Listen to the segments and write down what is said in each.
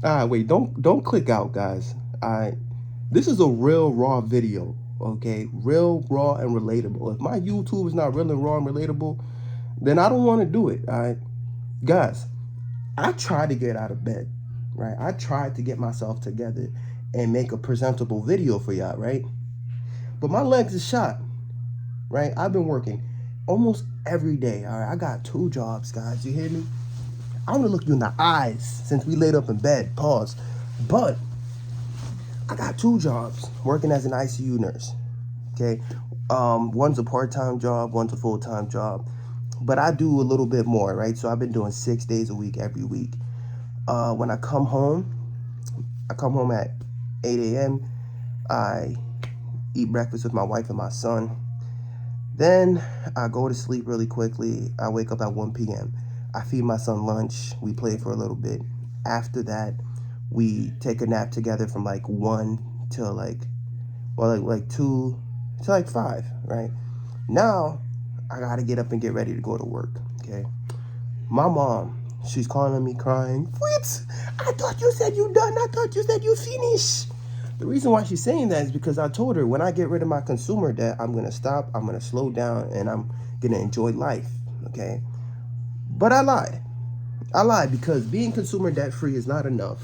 Wait, don't click out, guys. This is a real raw video, okay? Real raw and relatable. If my YouTube is not real and raw and relatable, then I don't want to do it. All right, guys. I tried to get out of bed, right? I tried to get myself together and make a presentable video for y'all, right? But my legs is shot, right? I've been working almost every day. All right, I got 2 jobs, guys. You hear me? I want to look you in the eyes since we laid up in bed. Pause. But I got 2 jobs working as an ICU nurse. Okay, one's a part-time job, one's a full-time job. But I do a little bit more, right? So I've been doing 6 days a week, every week. When I come home at 8 a.m. I eat breakfast with my wife and my son. Then I go to sleep really quickly. I wake up at 1 p.m. I feed my son lunch. We play for a little bit. After that, we take a nap together from like 1 till like 2 to like 5, right? Now, I gotta get up and get ready to go to work, okay? My mom, she's calling me crying. What? I thought you said you done. I thought you said you finished. The reason why she's saying that is because I told her when I get rid of my consumer debt, I'm gonna stop, I'm gonna slow down, and I'm gonna enjoy life, okay? But I lied. I lied because being consumer debt free is not enough.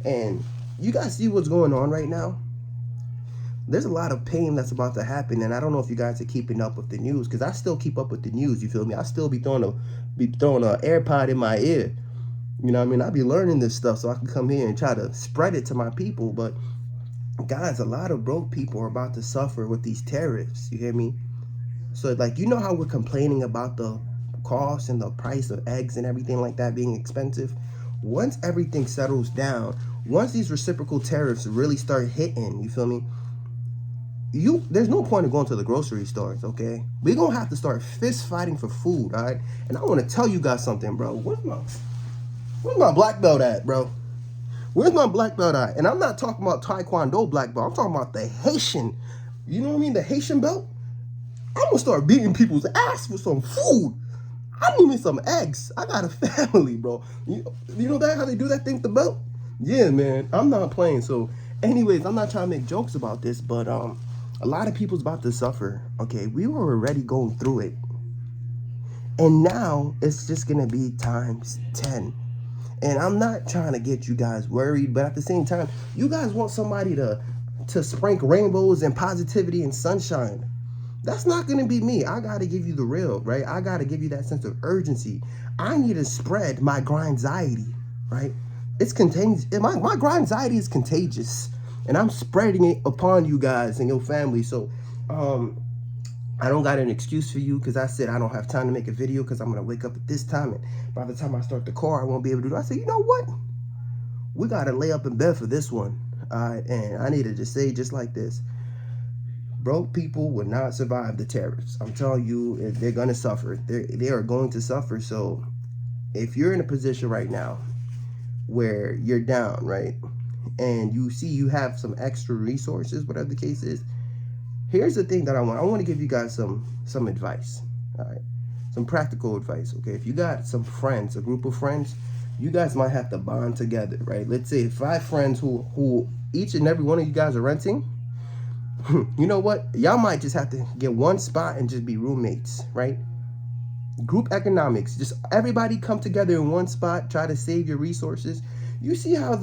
And you guys see what's going on right now? There's a lot of pain that's about to happen, and I don't know if you guys are keeping up with the news, because I still keep up with the news, you feel me? I still be throwing a AirPod in my ear. You know what I mean? I be learning this stuff so I can come here and try to spread it to my people. But guys, a lot of broke people are about to suffer with these tariffs, you hear me? So like, you know how we're complaining about the cost and the price of eggs and everything like that being expensive? Once everything settles down, once these reciprocal tariffs really start hitting, you feel me? There's no point in going to the grocery stores, okay? We're gonna have to start fist fighting for food, all right? And I want to tell you guys something, bro. Where's my black belt at, bro? Where's my black belt at? And I'm not talking about Taekwondo black belt. I'm talking about the Haitian, you know what I mean? The Haitian belt. I'm gonna start beating people's ass for some food. I need me some eggs. I got a family, bro. You know that how they do that thing with the belt? Yeah, man. I'm not playing. So, anyways, I'm not trying to make jokes about this, but a lot of people's about to suffer. Okay, we were already going through it, and now it's just gonna be times 10. And I'm not trying to get you guys worried, but at the same time, you guys want somebody to sprinkle rainbows and positivity and sunshine. That's not going to be me. I got to give you the real, right? I got to give you that sense of urgency. I need to spread my grindsiety, right? It's contagious. My grindsiety is contagious, and I'm spreading it upon you guys and your family. So I don't got an excuse for you, because I said I don't have time to make a video because I'm going to wake up at this time, and by the time I start the car, I won't be able to do it. I said, you know what? We got to lay up in bed for this one. And I need to just say just like this. Broke people will not survive the tariffs. I'm telling you, they're going to suffer. They are going to suffer. So if you're in a position right now where you're down, right, and you see you have some extra resources, whatever the case is, here's the thing that I want to give you guys some advice, all right? Some practical advice, okay? If you got some friends, a group of friends, you guys might have to bond together, right? Let's say 5 friends who each and every one of you guys are renting. You know what? Y'all might just have to get one spot and just be roommates, right? Group economics. Just everybody come together in one spot, try to save your resources. You see how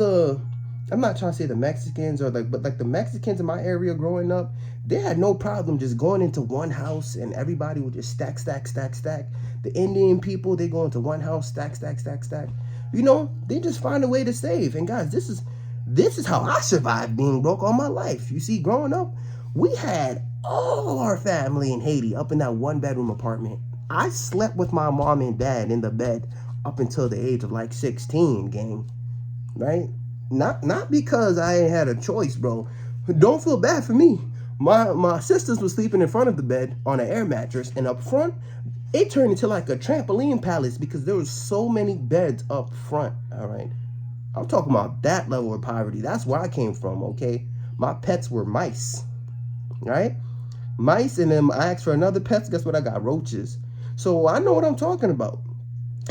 I'm not trying to say the Mexicans but the Mexicans in my area growing up, they had no problem just going into one house and everybody would just stack. The Indian people, they go into one house, stack. You know, they just find a way to save. And guys, this is how I survived being broke all my life. You see, growing up, we had all our family in Haiti up in that 1-bedroom apartment. I slept with my mom and dad in the bed up until the age of like 16, gang. Right? Not because I ain't had a choice, bro. Don't feel bad for me. My sisters were sleeping in front of the bed on an air mattress, and up front, it turned into like a trampoline palace because there was so many beds up front, all right? I'm talking about that level of poverty. That's where I came from, okay? My pets were mice, right? Mice, and then I asked for another pet. Guess what? I got roaches. So I know what I'm talking about.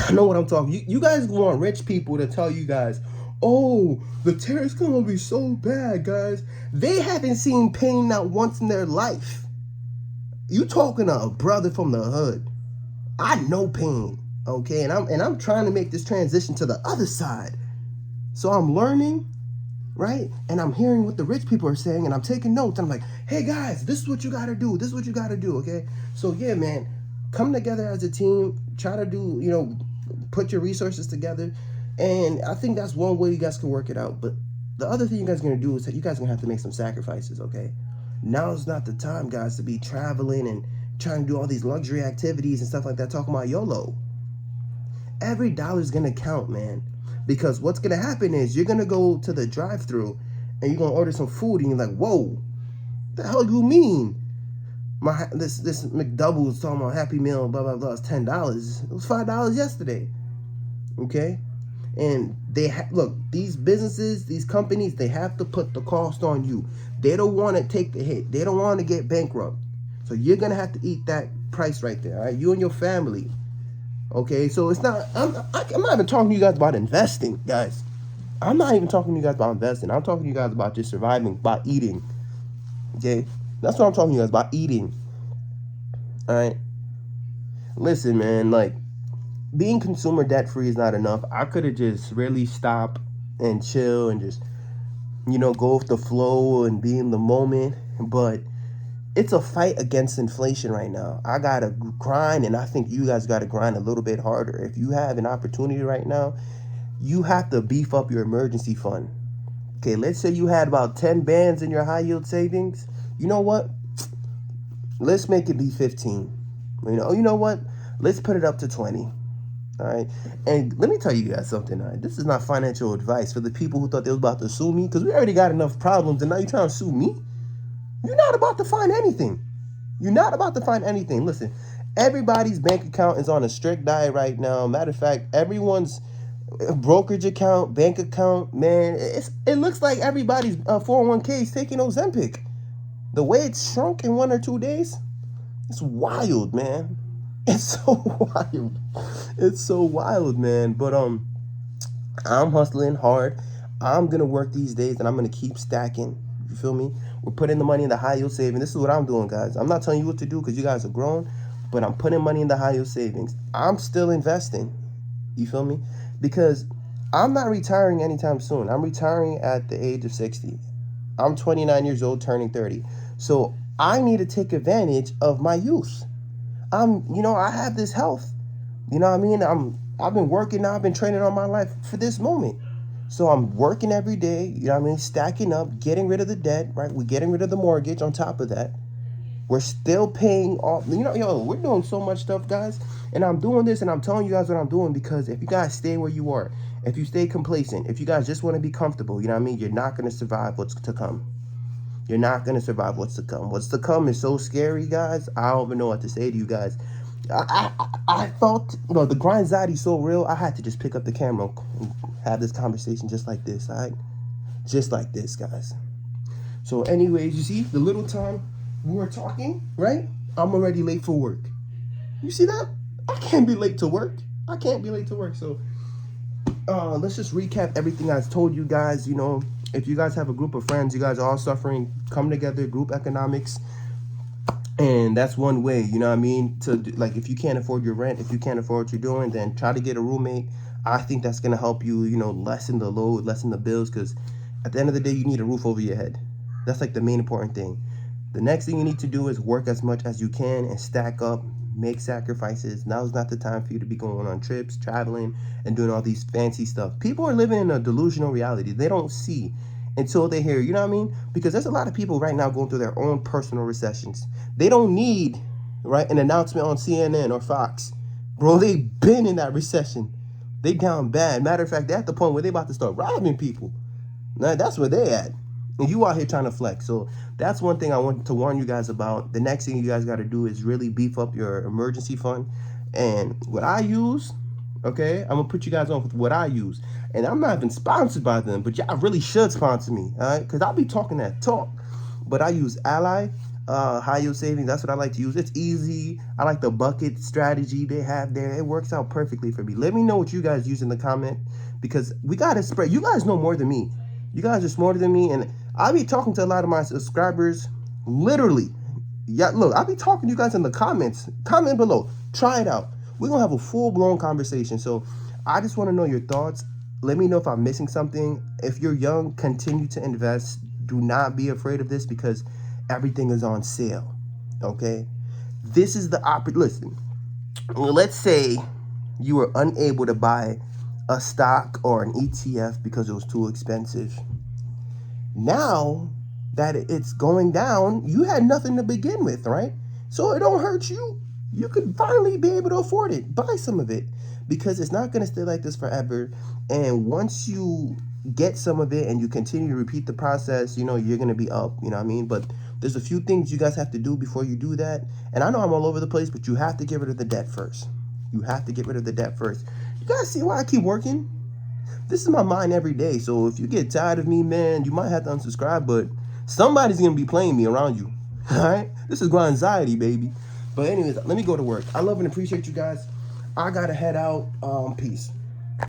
I know what I'm talking. You guys want rich people to tell you guys, Oh, the tariffs gonna be so bad, guys. They haven't seen pain not once in their life. You talking to a brother from the hood. I know pain, okay? And I'm trying to make this transition to the other side. So I'm learning, right? And I'm hearing what the rich people are saying, and I'm taking notes. I'm like, hey guys, this is what you gotta do. This is what you gotta do, okay? So yeah, man, come together as a team. Try to do, put your resources together. And I think that's one way you guys can work it out. But the other thing you guys are gonna do is that you guys are gonna have to make some sacrifices, okay? Now is not the time, guys, to be traveling and trying to do all these luxury activities and stuff like that, talking about YOLO. Every dollar's gonna count, man. Because what's gonna happen is you're gonna go to the drive-thru and you're gonna order some food and you're like, whoa, the hell you mean? This McDouble's talking about Happy Meal, blah blah blah, it's $10. It was $5 yesterday. Okay? And look, these businesses, these companies, they have to put the cost on you. They don't want to take the hit. They don't want to get bankrupt. So you're gonna have to eat that price right there, all right? You and your family. Okay, so it's not. I'm not even talking to you guys about investing, guys. I'm not even talking to you guys about investing. I'm talking to you guys about just surviving, about eating. Okay, that's what I'm talking to you guys about, eating. All right. Listen, man. Like, being consumer debt free is not enough. I could have just really stopped and chill and just, go with the flow and be in the moment, but it's a fight against inflation right now. I gotta grind, and I think you guys gotta grind a little bit harder. If you have an opportunity right now, you have to beef up your emergency fund. Okay, let's say you had about 10 bands in your high yield savings. You know what? Let's make it be 15. You know what? Let's put it up to 20. All right. And let me tell you guys something. All right? This is not financial advice for the people who thought they was about to sue me, because we already got enough problems, and now you're trying to sue me? You're not about to find anything. You're not about to find anything. Listen, everybody's bank account is on a strict diet right now. Matter of fact, everyone's brokerage account, bank account, man, it looks like everybody's 401k is taking Ozempic. The way it's shrunk in 1 or 2 days, it's wild, man. It's so wild. It's so wild, man. But I'm hustling hard. I'm gonna work these days, and I'm gonna keep stacking. You feel me? We're putting the money in the high yield savings. This is what I'm doing, guys. I'm not telling you what to do because you guys are grown, but I'm putting money in the high yield savings. I'm still investing. You feel me? Because I'm not retiring anytime soon. I'm retiring at the age of 60. I'm 29 years old, turning 30. So I need to take advantage of my youth. I have this health. You know what I mean? I've been working now. I've been training all my life for this moment. So I'm working every day, stacking up, getting rid of the debt, right? We're getting rid of the mortgage on top of that. We're still paying off, we're doing so much stuff, guys. And I'm doing this, and I'm telling you guys what I'm doing, because if you guys stay where you are, if you stay complacent, if you guys just want to be comfortable, you're not going to survive what's to come. You're not going to survive what's to come. What's to come is so scary, guys. I don't even know what to say to you guys. I thought, the grind anxiety is so real, I had to just pick up the camera and have this conversation just like this, all right? Just like this, guys. So anyways, you see, the little time we were talking, right? I'm already late for work. You see that? I can't be late to work. So let's just recap everything I've told you guys. If you guys have a group of friends, you guys are all suffering, come together, group economics. And that's one way, to like, if you can't afford your rent, if you can't afford what you're doing, then try to get a roommate. I think that's going to help you, lessen the load, lessen the bills, because at the end of the day, you need a roof over your head. That's like the main important thing. The next thing you need to do is work as much as you can and stack up, make sacrifices. Now is not the time for you to be going on trips, traveling, and doing all these fancy stuff. People are living in a delusional reality. They don't see until they hear, Because there's a lot of people right now going through their own personal recessions. They don't need, right, an announcement on CNN or Fox. Bro, they've been in that recession. They down bad. Matter of fact, they're at the point where they about to start robbing people. Now, that's where they at. And you out here trying to flex. So that's one thing I want to warn you guys about. The next thing you guys got to do is really beef up your emergency fund. And what I use, okay, I'm going to put you guys on with what I use. And I'm not even sponsored by them, but y'all really should sponsor me, all right? Because I'll be talking that talk. But I use Ally, high yield savings. That's what I like to use. It's easy. I like the bucket strategy they have there. It works out perfectly for me. Let me know what you guys use in the comment because we gotta spread. You guys know more than me. You guys are smarter than me, and I be talking to a lot of my subscribers, literally. Yeah, look, I'll be talking to you guys in the comments. Comment below. Try it out. We're gonna have a full-blown conversation. So I just want to know your thoughts. Let me know if I'm missing something. If you're young, continue to invest. Do not be afraid of this because everything is on sale. Okay? This is the listen, let's say you were unable to buy a stock or an ETF because it was too expensive. Now that it's going down, you had nothing to begin with, right? So it don't hurt you. You could finally be able to afford it. Buy some of it because it's not going to stay like this forever. And once you get some of it and you continue to repeat the process, you know, you're going to be up, you know what I mean? But there's a few things you guys have to do before you do that. And I know I'm all over the place, but you have to get rid of the debt first. You have to get rid of the debt first. You guys see why I keep working? This is my mind every day. So if you get tired of me, man, you might have to unsubscribe, but somebody's going to be playing me around you. All right? This is my anxiety, baby. But anyways, let me go to work. I love and appreciate you guys. I got to head out. Peace.